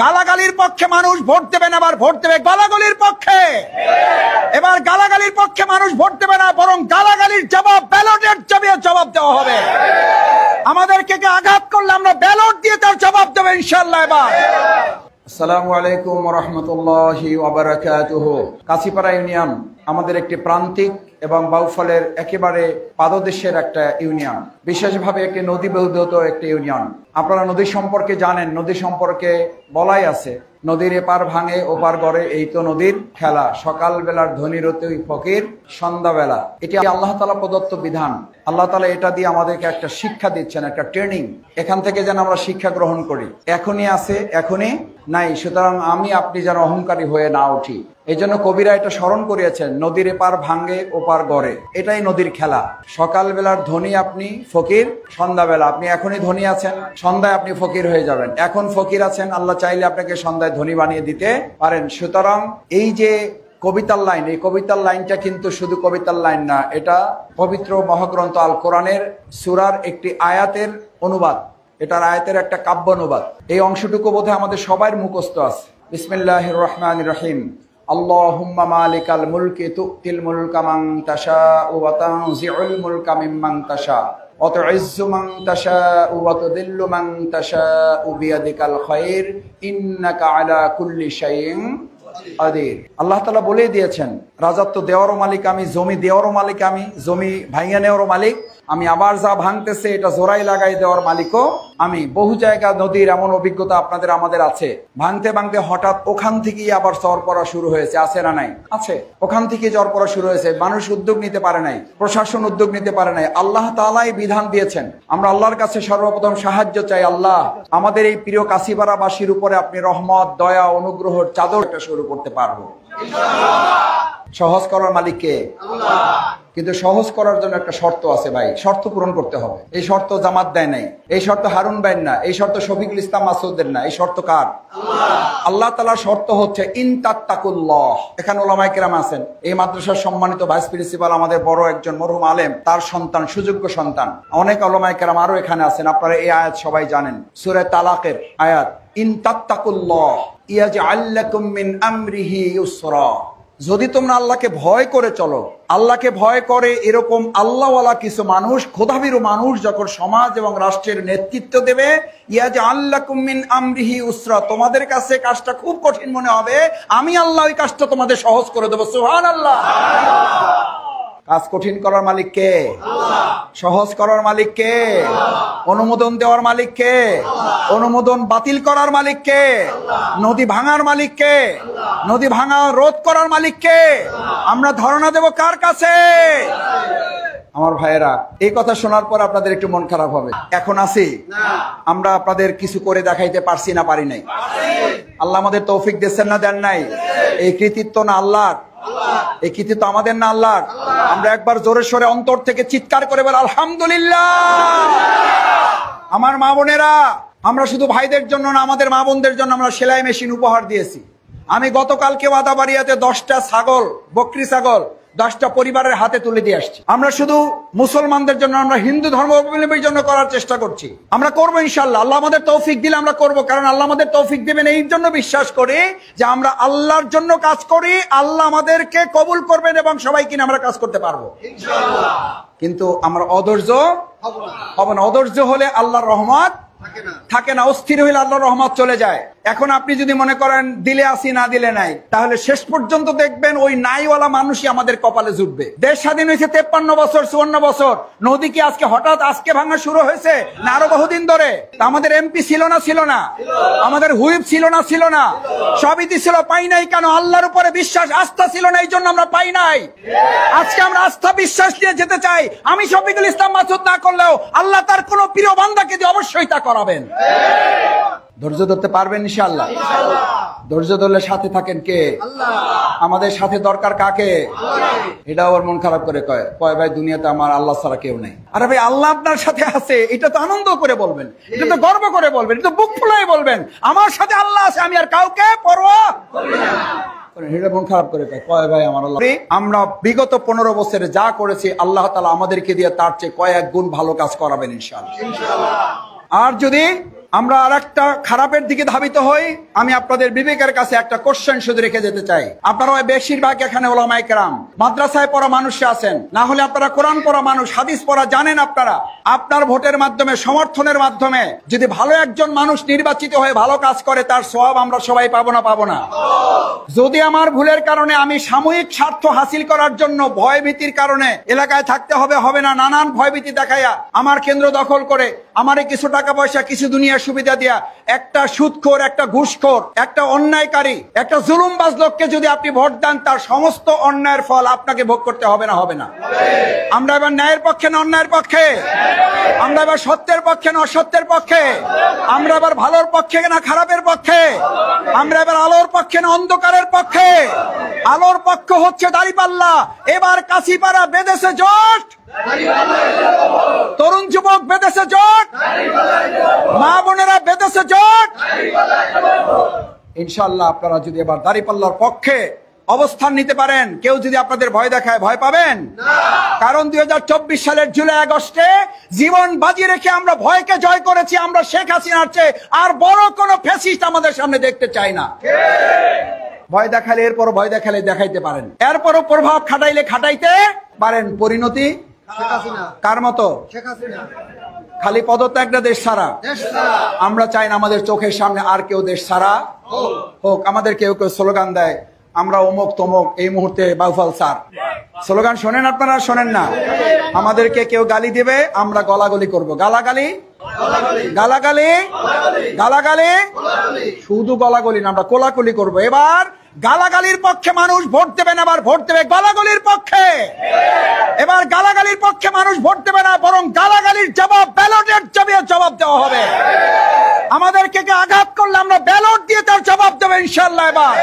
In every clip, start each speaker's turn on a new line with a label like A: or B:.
A: গালাগালির পক্ষে মানুষ ভোট দেবে না, আবার ভোট দেবে গালাগালির পক্ষে। এবার গালাগালির পক্ষে মানুষ ভোট দেবে না, বরং গালাগালির জবাব ব্যালটের জবাব দেওয়া হবে। আমাদেরকে আঘাত করলে আমরা ব্যালট দিয়ে তার জবাব দেবো ইনশাআল্লাহ। এবার আসসালামু আলাইকুম ওয়া রাহমাতুল্লাহি ওয়া বারাকাতুহু। কাশিপাড়া ইউনিয়ন আমাদের একটি প্রান্তিক এবং বাউফলের একেবারে পাদদেশের একটা ইউনিয়ন, বিশেষভাবে একটি নদী বহুধৃত একটি ইউনিয়ন। আপনারা নদী সম্পর্কে জানেন, নদী সম্পর্কে বলাই আছে, নদীর এপার ভাঙে ওপার গড়ে, এই তো নদীর খেলা। সকাল বেলার ধনীরতে ওই ফকির সন্ধ্যাবেলা। এটি আল্লাহ তাআলা প্রদত্ত বিধান। আল্লাহ তাআলা এটা দিয়ে আমাদেরকে একটা শিক্ষা দিচ্ছেন, একটা ট্রেনিং। এখান থেকে যেন আমরা শিক্ষা গ্রহণ করি। এখনই আছে, এখনই নাই। সুতরাং আমি আপনি যেন অহংকারী হয়ে না উঠি। এই জন্য কবিরা এটা স্মরণ করিয়েছেন, নদীর এপার ভাঙে ওপার গড়ে, এটাই নদীর খেলা। সকাল বেলার ধনী আপনি, ফকির সন্ধ্যাবেলা। আপনি এখনই ধনী আছেন, সন্ধ্যায় আপনি ফকির হয়ে যাবেন। এখন ফকির আছেন, আল্লাহ চাইলে আপনাকে সন্ধ্যায় ধনী বানিয়ে দিতে পারেন। সুতরাং এই যে কবিতার লাইন, এই কবিতার লাইনটা কিন্তু শুধু কবিতার লাইন না, এটা পবিত্র মহাগ্রন্থ আল কোরআনের সূরার একটি আয়াতের অনুবাদ। এটার আয়াতের একটা কাব্য অনুবাদ। এই অংশটুকু বোধহয় আমাদের সবার মুখস্থ আছে। বিসমিল্লাহির রহমানির রহিম। আল্লাহুম্মা মালিকাল মুলকি তুতিল মুলকা মান তাশাউ ওয়া তানজিউল মুলকা মিম্মান তাশা ওয়া তুইজ্জু মান তাশাউ ওয়া তুযিল্লু মান তাশাউ বিয়াদিকাল খায়র ইন্নাকা আলা কুল্লি শাইইন কাদির। আল্লাহ তাআলা বলেই দিয়েছেন, রাজত্ব দেওয়ারও মালিক আমি, জমি দেওয়ারও মালিক আমি, জমি ভাঙিয়ে নেওয়ারও মালিক আমি, আবার যা ভাঙতেছে এটা জোড়াই লাগাই দেওয়ার মালিকও আমি। বহু জায়গা নদীর এমন অভিজ্ঞতা আপনাদের আমাদের আছে, ভাঙতে ভাঙতে হঠাৎ ওখান থেকেই আবার চর পড়া শুরু হয়েছে। আছে না নাই? আছে। ওখান থেকে জ্বর পড়া শুরু হয়েছে। মানুষ উদ্যোগ নিতে পারে নাই, প্রশাসন উদ্যোগ নিতে পারে নাই। আল্লাহ তাআলাই বিধান দিয়েছেন। আমরা আল্লাহর কাছে সর্বপ্রথম সাহায্য চাই। আল্লাহ, আমাদের এই প্রিয় কাশিপাড়াবাসীর উপরে আপনি রহমত, দয়া, অনুগ্রহের চাদরটা শুরু করতে পারবো সহজ করার মালিক কে? কিন্তু সহজ করার জন্য একটা শর্ত আছে ভাই, শর্ত পূরণ করতে হবে। এই শর্ত জামাত দেয় নাই, এই শর্ত হারুন ভাইয়ের না, এই শর্ত শফিকুল ইসলাম মাসুদের না, এই শর্ত কার? আল্লাহ তাআলার শর্ত হচ্ছে ইনতাত্তাকুল্লাহ। এখানে উলামায়ে কেরাম আছেন, এই মাদ্রাসার সম্মানিত ভাইস প্রিন্সিপাল আমাদের বড় একজন মরহুম আলেম, তার সন্তান, সুযোগ্য সন্তান। অনেক উলামায়ে কেরাম আরো এখানে আছেন। আপনারা এই আয়াত সবাই জানেন, সূরা তালাকের আয়াত, ইনতাত্তাকুল্লাহ ইয়াজআল লাকুম মিন আমরিহি ইউসরা। যদি তোমরা আল্লাহকে ভয় করে চলো, আল্লাহকে ভয় করে এরকম আল্লাহওয়ালা কিছু মানুষ, খোদাভীরু মানুষ যখন সমাজ এবং রাষ্ট্রের নেতৃত্ব দেবে, ইয়াজআল লাকুম মিন আমরিহি ইউসরা, তোমাদের কাছে কাজটা খুব কঠিন মনে হবে, আমি আল্লাহ ওই কাজটা তোমাদের সহজ করে দেবো। সুবহানাল্লাহ। কাজ কঠিন করার মালিক কে? সহজ করার মালিক কে? অনুমোদন দেওয়ার মালিক কে? অনুমোদন বাতিল করার মালিক কে? নদী ভাঙার মালিক কে? নদী ভাঙা রোধ করার মালিক কে? আমরা ধারণা দেব কার কাছে? আমার ভাইয়েরা, এই কথা শোনার পর আপনাদের একটু মন খারাপ হবে। এখন আছি আমরা আপনাদের কিছু করে দেখাইতে পারছি না পারি নাই? আল্লাহ আমাদের তৌফিক দিচ্ছেন না দেন নাই? এই কৃতিত্ব না আল্লাহর? এই কৃতিত্ব আমাদের না আল্লাহর? আমরা একবার জোরে সোরে অন্তর থেকে চিৎকার করে বলি আলহামদুলিল্লাহ। আমার মা বোনেরা, আমরা শুধু ভাইদের জন্য না, আমাদের মা বোনদের জন্য আমরা সেলাই মেশিন উপহার দিয়েছি। আমি গতকালকে বাদাবাড়িয়াতে 10টা ছাগল, বকরি ছাগল 10টা পরিবারের হাতে তুলে দিয়ে আসছি। আমরা শুধু মুসলমানদের জন্য, আমরা হিন্দু ধর্মাবলম্বীর জন্য করার চেষ্টা করছি। আমরা করবো ইনশাআল্লাহ। আল্লাহ আমাদের তৌফিক দিলে আমরা করব, কারণ আল্লাহ আমাদের তৌফিক দিবেন এই জন্য বিশ্বাস করি যে আমরা আল্লাহর জন্য কাজ করি, আল্লাহ আমাদেরকে কবুল করবেন এবং সবাই কিনা আমরা কাজ করতে পারবো ইনশাআল্লাহ। কিন্তু আমরা অধৈর্য হব না। অধৈর্য হলে আল্লাহর রহমত থাকে না, অস্থির হইলে আল্লাহর রহমত চলে যায়। এখন আপনি যদি মনে করেন দিলে আসি না দিলে নাই, তাহলে শেষ পর্যন্ত দেখবেন ওই নাইওয়ালা মানুষই আমাদের কপালে জুটবে। দেশ স্বাধীন হয়েছে 53 বছর, 54 বছর। নদী কি আজকে হঠাৎ আজকে ভাঙা শুরু হয়েছে না আরো বহুদিন ধরে? আমাদের এমপি ছিল না? ছিল না। আমাদের হুইপ ছিল না? ছিল না। সবই ছিল, পাই নাই কেন? আল্লাহর উপরে বিশ্বাস, আস্থা ছিল না, এই জন্য আমরা পাই নাই। আজকে আমরা আস্থা বিশ্বাস দিয়ে যেতে চাই। আমি শফিকুল ইসলাম মাসুদ না করলেও আল্লাহ তার কোন প্রিয় বান্দাকে দিয়ে অবশ্যই তা করাবেন। ধৈর্য ধরতে পারবেন ইনশাআল্লাহ? ধৈর্য ধরলে সাথে থাকেন কে? আমাদের সাথে দরকার কাকে? এটা আবার মন খারাপ করে কয় ভাই দুনিয়াতে আমার আল্লাহ ছাড়া কেউ নাই। আরে ভাই, আল্লাহ আপনার সাথে আছে, এটা তো আনন্দ করে বলবেন, এটা তো গর্ব করে বলবেন, এটা তো বুক ফুলাই বলবেন, আমার সাথে আল্লাহ আছে, আমি আর কাউকে পরোয়া করি না। মন খারাপ করে কয় ভাই আমার আল্লাহ। আমরা বিগত 15 বছরে যা করেছি আল্লাহ তাআলা আমাদেরকে দিয়ে তার চেয়ে কয়েক গুণ ভালো কাজ করাবেন ইনশাআল্লাহ। আর যদি আমরা আরেকটা খারাপের দিকে ধাবিত হই। আমি আপনাদের বিবেকের কাছে একটা কোশ্চেন শুধু রেখে যেতে চাই। আপনারা বেশিরভাগ এখানে ওলামায়ে কেরাম মাদ্রাসায় পড়া মানুষ আছেন, না হলে আপনারা কোরআন পড়া মানুষ, হাদিস পড়া জানেন। আপনারা আপনার ভোটের মাধ্যমে, সমর্থনের মাধ্যমে যদি ভালো একজন মানুষ নির্বাচিত হয়ে ভালো কাজ করে, তার সওয়াব আমরা সবাই পাবো না? পাবো না? যদি আমার ভুলের কারণে আমি সাময়িক স্বার্থ হাসিল করার জন্য ভয়ভীতির কারণে এলাকায় থাকতে হবে না, নানান ভয়ভীতি দেখাইয়া আমার কেন্দ্র দখল করে আমারে কিছু টাকা পয়সা, কিছু দুনিয়ার সুবিধা দিয়া একটা সুদখোর, একটা ঘুষখোর, একটা অন্যায়কারী, একটা জুলুমবাজ লোককে যদি আপনি ভোট দেন, তার সমস্ত অন্যায়ের ফল আপনাকে ভোগ করতে হবে না? হবে না? আমরা এবার ন্যায়ের পক্ষে না অন্যায়ের পক্ষে? আমরা এবার সত্যের পক্ষে না অসত্যের পক্ষে? আমরা এবার ভালোর পক্ষে না খারাপের পক্ষে? আমরা এবার আলোর পক্ষে না অন্ধকারের পক্ষে? আলোর পক্ষ হচ্ছে দাঁড়িপাল্লা। এবার কাশিপাড়া বেঁধেছে জোট, তরুণ যুবক বেঁধেছে জোট, মা বোনেরা বেঁধেছে জোট। ইনশাআল্লাহ আপনারা যদি এবার দাঁড়িপাল্লার পক্ষে অবস্থান নিতে পারেন, কেউ যদি আপনাদের ভয় দেখায়, ভয় পাবেন না। কারণ 2024 সালের জুলাই আগস্টে জীবন বাজি রেখে আমরা ভয়কে জয় করেছি। আমরা শেখ হাসিনার চেয়ে আর বড় কোনো ফ্যাসিস্ট আমাদের সামনে দেখতে চাই না। ভয় দেখালে, এরপরও ভয় দেখালে দেখাইতে পারেন, এরপরও প্রভাব খাটাইলে খাটাইতে পারেন। পরিণতি কার মতো? খালি পদত্যাগ না দেশ ছাড়া? আমরা চাই না আমাদের চোখের সামনে আর কেউ দেশ ছাড়া হোক। আমাদের কেউ কেউ স্লোগান দেয়, আমরা অমুক তমুক। এই মুহূর্তে বাউফল স্যার স্লোগান শোনেন আপনারা? শোনেন না? আমাদেরকে কেউ গালি দেবে, আমরা গলাগলি করব। গালাগালি, গালাগালি, গালাগালি, শুধু গলাগলি না, আমরা কোলাকুলি করব। এবার গালাগালির পক্ষে মানুষ ভোট দেবে না, আবার ভোট দেবে গালাগালির পক্ষে। এবার গালাগালির পক্ষে মানুষ ভোট দেবে না, বরং গালাগালির জবাব ব্যালটের জবাবে জবাব দেওয়া হবে। আমাদেরকে আঘাত করলে আমরা ব্যালট দিয়ে তার জবাব দেবো ইনশাআল্লাহ। এবার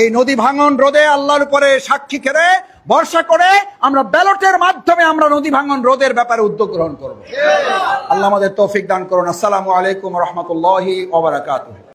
A: এই নদী ভাঙন রোধে আল্লাহর উপরে সাক্ষী করে ভরসা করে আমরা ব্যালটের মাধ্যমে আমরা নদী ভাঙন রোধের ব্যাপারে উদ্যোগ গ্রহণ করব। আল্লাহ আমাদের তৌফিক দান করুন। আসসালামু আলাইকুম ওয়া রাহমাতুল্লাহি ওয়া বারাকাতুহু।